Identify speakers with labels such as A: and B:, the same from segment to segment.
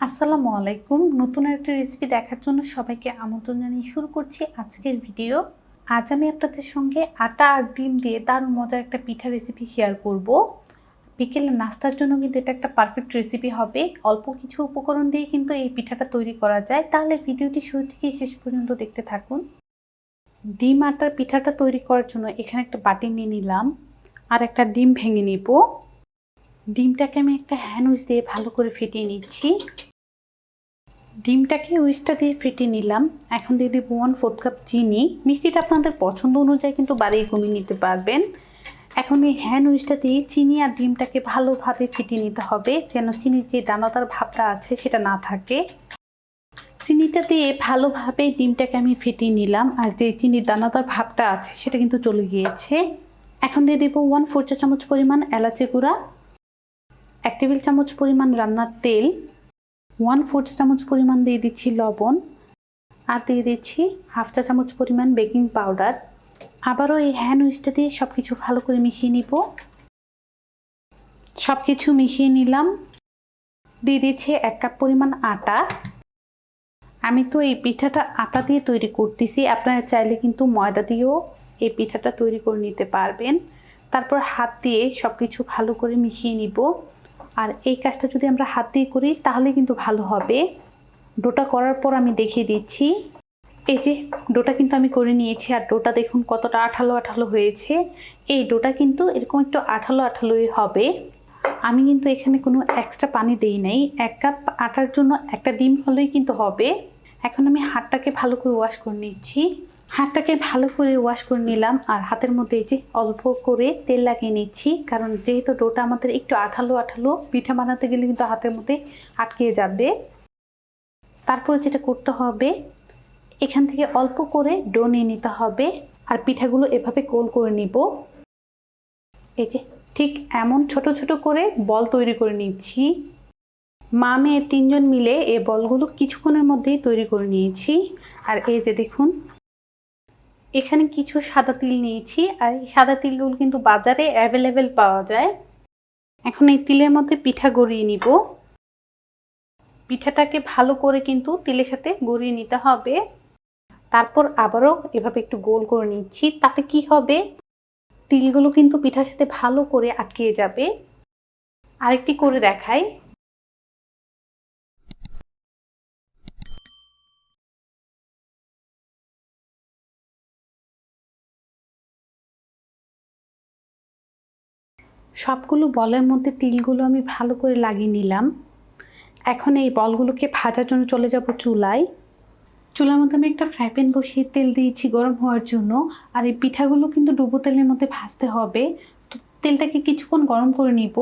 A: আসসালামু আলাইকুম। নতুন একটা রেসিপি দেখার জন্য সবাইকে আমন্ত্রণ জানিয়ে শুরু করছি আজকের ভিডিও। আজ আমি আপনাদের সঙ্গে আটা আর ডিম দিয়ে দারুণ মজার একটা পিঠা রেসিপি শেয়ার করব। বিকেলে নাস্তার জন্য কিন্তু এটা একটা পারফেক্ট রেসিপি হবে। অল্প কিছু উপকরণ দিয়ে কিন্তু এই পিঠাটা তৈরি করা যায়। তাহলে ভিডিওটি শুরু থেকে শেষ পর্যন্ত দেখতে থাকুন। ডিম আটার পিঠাটা তৈরি করার জন্য এখানে একটা বাটি নিয়ে নিলাম আর একটা ডিম ভেঙে নিব। ডিমটাকে আমি একটা হ্যান্ড উইচ দিয়ে ভালো করে ফেটিয়ে নিচ্ছি। ডিমটাকে উইচটা দিয়ে ফেটিয়ে নিলাম। এখন দিয়ে দেবো 1/4 কাপ চিনি। মিষ্টিটা আপনাদের পছন্দ অনুযায়ী কিন্তু বাড়িয়ে কমিয়ে নিতে পারবেন। এখন এই হ্যান্ড উইচটা দিয়ে চিনি আর ডিমটাকে ভালোভাবে ফেটিয়ে নিতে হবে, যেন চিনির যে দানাদার ভাবটা আছে সেটা না থাকে। চিনিটা দিয়ে ভালোভাবে ডিমটাকে আমি ফেটিয়ে নিলাম, আর যে চিনির দানাদার ভাবটা আছে সেটা কিন্তু চলে গিয়েছে। এখন দিয়ে দেবো 1/4 চা চামচ পরিমাণ এলাচি গুঁড়া, 1 টেবিল চামচ পরিমাণ রান্নার তেল, 1/4 চা চামচ পরিমাণ দিয়ে দিচ্ছি লবণ, আর দিয়ে দিচ্ছি 1/2 চা চামচ পরিমাণ বেকিং পাউডার। আবারও এই হ্যান্ড উইচটা দিয়ে সব কিছু ভালো করে মিশিয়ে নিব। সব কিছু মিশিয়ে নিলাম। দিয়ে দিচ্ছি 1 কাপ পরিমাণ আটা। আমি তো এই পিঠাটা আটা দিয়ে তৈরি করতেছি, আপনারা চাইলে কিন্তু ময়দা দিয়েও এই পিঠাটা তৈরি করে নিতে পারবেন। তারপর হাত দিয়ে সব কিছু ভালো করে মিশিয়ে নিব। আর এই কাজটা যদি আমরা হাত দিয়ে করি তাহলে কিন্তু ভালো হবে। ডোটা করার পর আমি দেখিয়ে দিচ্ছি। এই যে ডোটা কিন্তু আমি করে নিয়েছি, আর ডোটা দেখুন কতটা আঠালো আঠালো হয়েছে। এই ডোটা কিন্তু এরকম একটু আঠালো আঠালোই হবে। আমি কিন্তু এখানে কোনো এক্সট্রা পানি দেই নাই। 1 কাপ আটার জন্য একটা ডিম হলেই কিন্তু হবে। এখন আমি হাতটাকে ভালো করে ওয়াশ করে নিচ্ছি। হাতটাকে ভালো করে ওয়াশ করে নিলাম, আর হাতের মধ্যে এই যে অল্প করে তেল লাগিয়ে নিচ্ছি, কারণ যেহেতু ডোটা আমাদের একটু আঠালো আঠালো, পিঠা বানাতে গেলে কিন্তু হাতের মধ্যে আটকে যাবে। তারপর যেটা করতে হবে, এখান থেকে অল্প করে ডো নিয়ে নিতে হবে, আর পিঠাগুলো এভাবে গোল করে নিব। এই যে ঠিক এমন ছোট ছোট করে বল তৈরি করে নিচ্ছি। মা মেয়ে 3 জন মিলে এই বলগুলো কিছুক্ষণের মধ্যেই তৈরি করে নিয়েছি। আর এই যে দেখুন, এখানে কিছু সাদা তিল নিয়েছি, আর এই সাদা তিলগুলো কিন্তু বাজারে অ্যাভেলেবেল পাওয়া যায়। এখন এই তিলের মধ্যে পিঠা গড়িয়ে নিব। পিঠাটাকে ভালো করে কিন্তু তিলের সাথে গড়িয়ে নিতে হবে। তারপর আবারও এভাবে একটু গোল করে নিচ্ছি। তাতে কি হবে, তিলগুলো কিন্তু পিঠার সাথে ভালো করে আটকে যাবে। আরেকটি করে দেখাই। সবগুলো বলের মধ্যে তিলগুলো আমি ভালো করে লাগিয়ে নিলাম। এখন এই বলগুলোকে ভাজার জন্য চলে যাব চুলায়। চুলার মধ্যে আমি একটা ফ্রাই প্যান বসিয়ে তেল দিয়েছি গরম হওয়ার জন্য। আর এই পিঠাগুলো কিন্তু ডুবো তেলের মধ্যে ভাজতে হবে। তো তেলটাকে কিছুক্ষণ গরম করে নিব।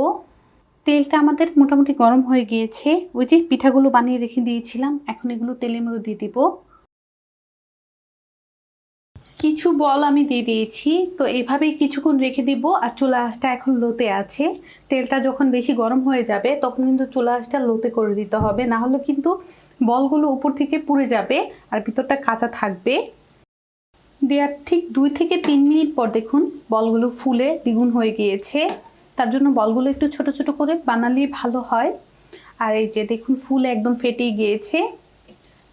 A: তেলটা আমাদের মোটামুটি গরম হয়ে গিয়েছে। ওই যে পিঠাগুলো বানিয়ে রেখে দিয়েছিলাম, এখন এগুলো তেলের মধ্যে দিয়ে দিব। কিছু বল আমি দিয়ে দিয়েছি। তো এইভাবেই কিছুক্ষণ রেখে দিব। আর চুলা আঁচটা এখন লোতে আছে। তেলটা যখন বেশি গরম হয়ে যাবে তখন কিন্তু চুলা আঁচটা লোতে করে দিতে হবে, না হলে কিন্তু বলগুলো উপর থেকে পুড়ে যাবে আর ভিতরটা কাঁচা থাকবে। দেওয়ার ঠিক 2 থেকে 3 মিনিট পর দেখুন বলগুলো ফুলে দ্বিগুণ হয়ে গিয়েছে। তার জন্য বলগুলো একটু ছোট ছোট করে বানালেই ভালো হয়। আর এই যে দেখুন ফুলে একদম ফেটে গিয়েছে।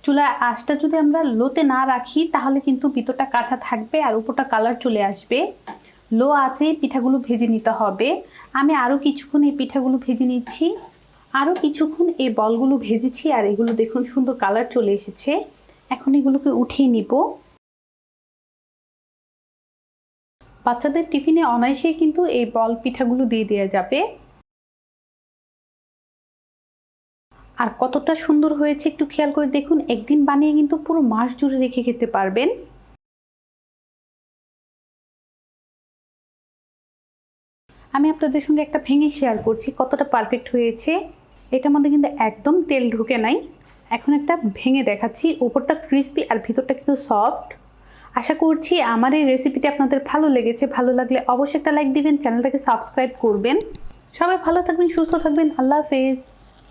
A: চুলার আঁচটা যদি আমরা লোতে না রাখি তাহলে কিন্তু ভিতরটা কাঁচা থাকবে আর উপরটা কালার চলে আসবে। লো আঁচে পিঠাগুলো ভেজে নিতে হবে। আমি আরও কিছুক্ষণ এই পিঠাগুলো ভেজে নিচ্ছি। আরও কিছুক্ষণ এই বলগুলো ভেজেছি, আর এগুলো দেখুন সুন্দর কালার চলে এসেছে। এখন এগুলোকে উঠিয়ে নিব। বাচ্চাদের টিফিনে অনায়াসেই কিন্তু এই বল পিঠাগুলো দিয়ে দেওয়া যাবে। আর কতটা সুন্দর হয়েছে একটু খেয়াল করে দেখুন। একদিন বানিয়ে কিন্তু পুরো মাস জুড়ে রেখে খেতে পারবেন। আমি আপনাদের সঙ্গে একটা ভেঙে শেয়ার করছি কতটা পারফেক্ট হয়েছে। এটার মধ্যে কিন্তু একদম তেল ঢুকে নাই। এখন একটা ভেঙে দেখাচ্ছি। উপরটা ক্রিস্পি আর ভিতরটা কিন্তু সফট। আশা করছি আমার এই রেসিপিটি আপনাদের ভালো লেগেছে। ভালো লাগলে অবশ্যই একটা লাইক দিবেন, চ্যানেলটাকে সাবস্ক্রাইব করবেন। সবাই ভালো থাকবেন, সুস্থ থাকবেন। আল্লাহ হাফেজ।